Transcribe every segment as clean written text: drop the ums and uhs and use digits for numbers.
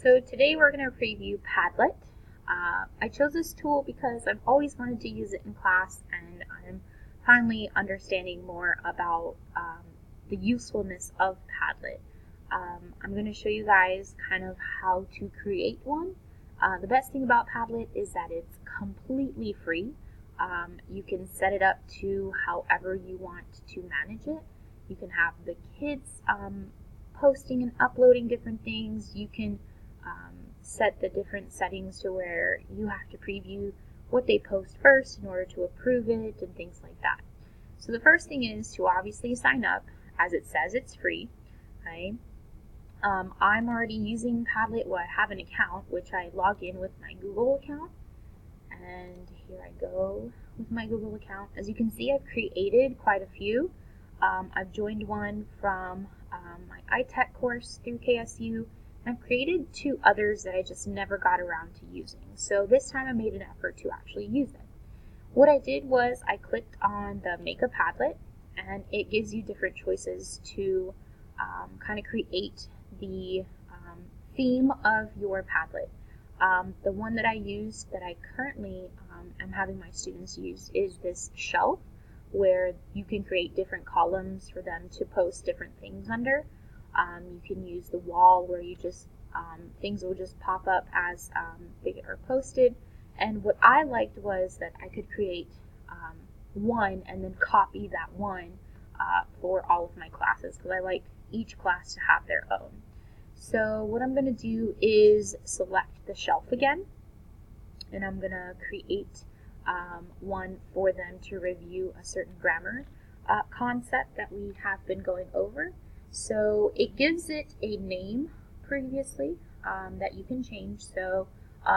So today we're going to preview Padlet. I chose this tool because I've always wanted to use it in class, and I'm finally understanding more about the usefulness of Padlet. I'm going to show you guys kind of how to create one. The best thing about Padlet is that it's completely free. You can set it up to however you want to manage it. You can have the kids posting and uploading different things. You can set the different settings to where you have to preview what they post first in order to approve it and things like that. So the first thing is to obviously sign up. As it says, it's free. Okay. I'm already using Padlet. Well, I have an account which I log in with my Google account, and here I go with my Google account. As you can see, I've created quite a few. I've joined one from my iTech course through KSU. I've created 2 others that I just never got around to using. So this time I made an effort to actually use them. What I did was I clicked on the Make a Padlet, and it gives you different choices to kind of create the theme of your Padlet. The one that I use that I currently am having my students use is this shelf, where you can create different columns for them to post different things under. You can use the wall where you just things will just pop up as they are posted. And what I liked was that I could create one and then copy that one for all of my classes, because I like each class to have their own. So what I'm going to do is select the shelf again, and I'm going to create one for them to review a certain grammar concept that we have been going over. So it gives it a name previously that you can change. So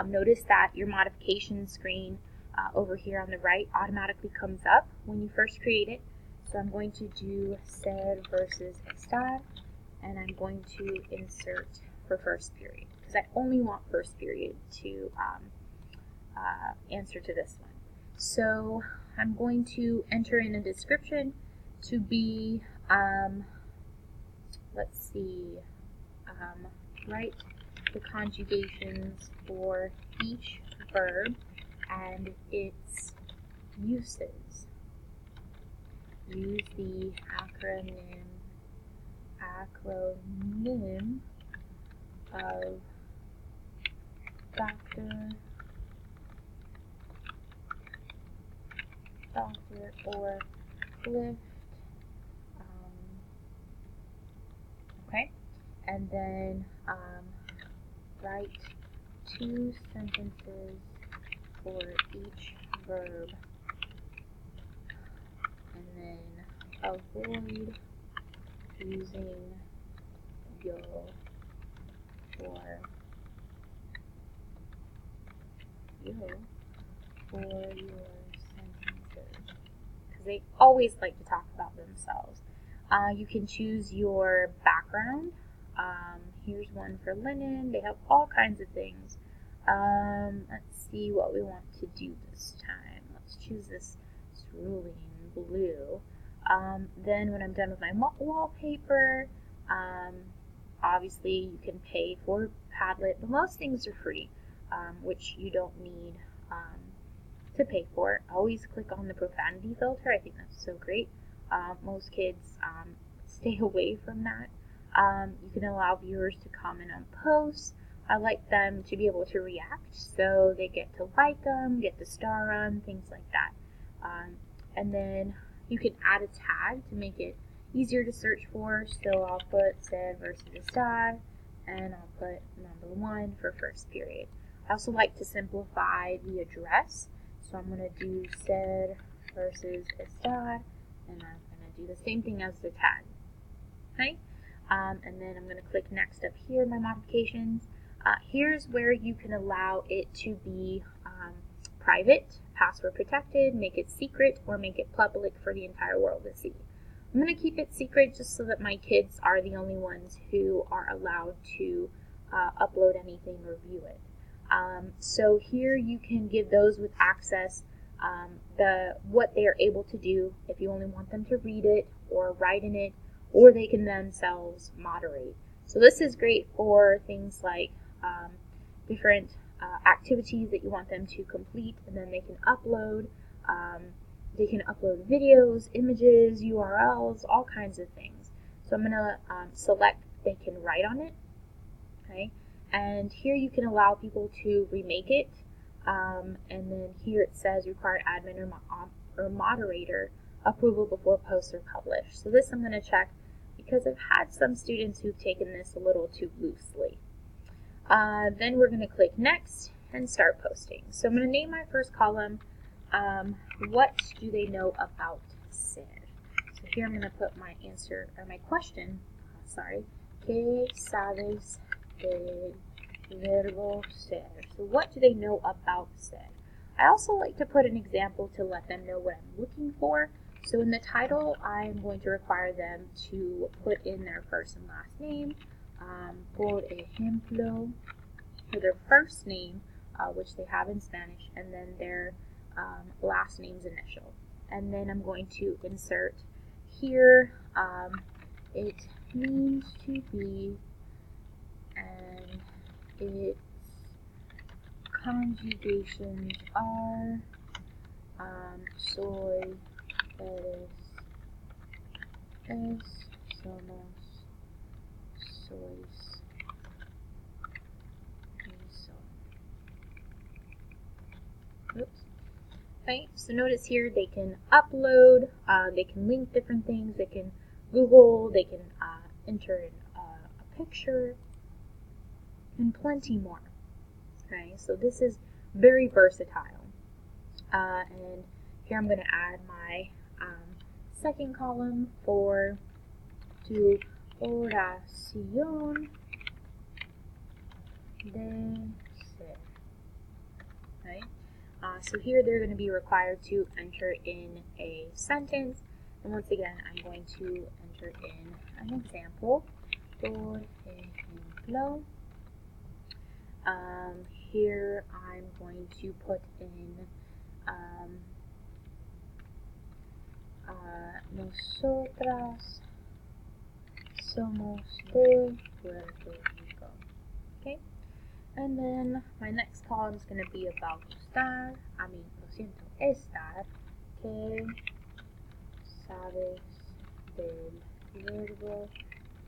notice that your modification screen over here on the right automatically comes up when you first create it. So I'm going to do ser versus estar, and I'm going to insert for first period, because I only want first period to answer to this one. So I'm going to enter in a description to be, let's see, write the conjugations for each verb and its uses. Use the acronym of doctor or Cliff. Okay, and then write 2 sentences for each verb, and then avoid using yo for your sentences, because they always like to talk about themselves. You can choose your background. Here's one for linen. They have all kinds of things. Let's see what we want to do this time. Let's choose this cerulean blue. Then when I'm done with my wallpaper, obviously you can pay for Padlet, but most things are free, which you don't need to pay for. Always click on the profanity filter. I think that's so great. Most kids stay away from that. You can allow viewers to comment on posts. I like them to be able to react, so they get to like them, get the star on, things like that. And then you can add a tag to make it easier to search for. So I'll put ser versus estar, and I'll put number 1 for first period. I also like to simplify the address, so I'm going to do ser versus estar, and I'm going to do the same thing as the tag. Okay, and then I'm going to click next up here, my modifications. Here's where you can allow it to be private, password protected, make it secret, or make it public for the entire world to see. I'm going to keep it secret just so that my kids are the only ones who are allowed to upload anything or view it. So here you can give those with access what they are able to do, if you only want them to read it or write in it, or they can themselves moderate. So this is great for things like different activities that you want them to complete, and then they can upload. They can upload videos, images, URLs, all kinds of things. So I'm going to select they can write on it. Okay, and here you can allow people to remake it. And then here it says require admin or moderator approval before post or publish. So this I'm going to check because I've had some students who've taken this a little too loosely. Then we're going to click next and start posting. So I'm going to name my first column, what do they know about ser? So here I'm going to put my answer, or my question, ¿Qué sabes del verbo ser? So what do they know about ser? I also like to put an example to let them know what I'm looking for. So in the title, I'm going to require them to put in their first and last name. Por ejemplo, for their first name, which they have in Spanish, and then their last name's initial. And then I'm going to insert here, it means to be, and its conjugations are, soy, eres, es, somos, sois, y son. Oops. Okay, so notice here they can upload, they can link different things, they can Google, they can enter in a picture, and plenty more. Okay, so this is very versatile. And here I'm going to add my second column for tu oración de ser. Okay. So here they're going to be required to enter in a sentence. And once again, I'm going to enter in an example. Por ejemplo, here I'm going to put in nosotras somos de Puerto Rico. Okay? And then my next column is going to be about estar. Estar. ¿Qué sabes del verbo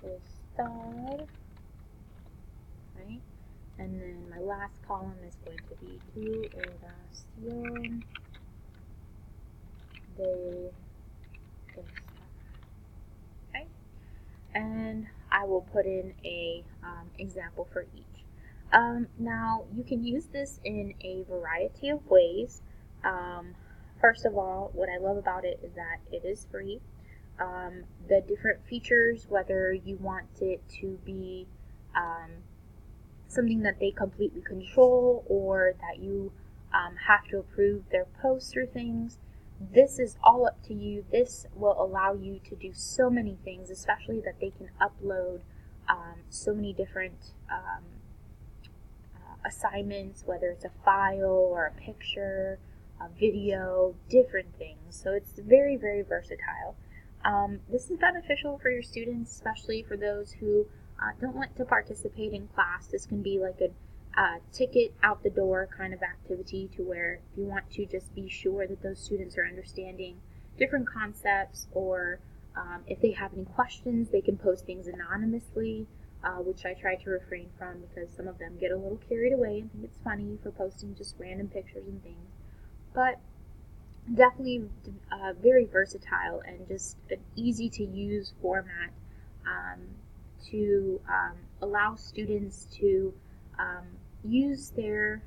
estar? Right? And then my last column is going to be tu oración de estar. Okay? And I will put in a example for each. Now, you can use this in a variety of ways. First of all, what I love about it is that it is free. The different features, whether you want it to be something that they completely control or that you have to approve their posts or things, this is all up to you. This will allow you to do so many things, especially that they can upload so many different assignments, whether it's a file or a picture, a video, different things. So it's very, very versatile. This is beneficial for your students, especially for those who don't want to participate in class. This can be like a ticket out the door kind of activity, to where if you want to just be sure that those students are understanding different concepts, or if they have any questions, they can post things anonymously, which I try to refrain from because some of them get a little carried away and think it's funny for posting just random pictures and things. But definitely very versatile and just an easy to use format to allow students to use their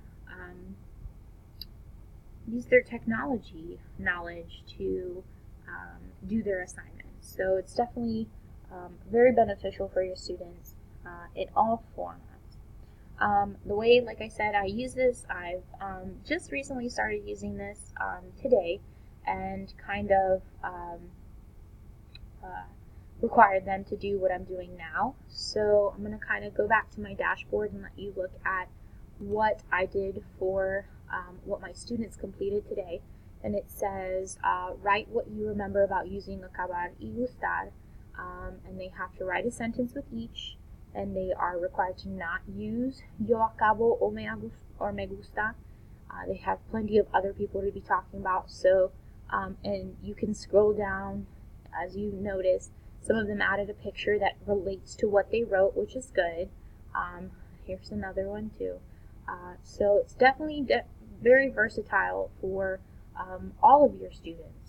technology knowledge to do their assignments. So it's definitely very beneficial for your students in all formats. The way, like I said, I use this, I've just recently started using this today, and kind of required them to do what I'm doing now. So I'm going to kind of go back to my dashboard and let you look at what I did for what my students completed today. And it says, write what you remember about using acabar y gustar. And they have to write a sentence with each. and they are required to not use yo acabo or me gusta. They have plenty of other people to be talking about, so and you can scroll down as you notice. Some of them added a picture that relates to what they wrote, which is good. Here's another one too. So it's definitely very versatile for all of your students.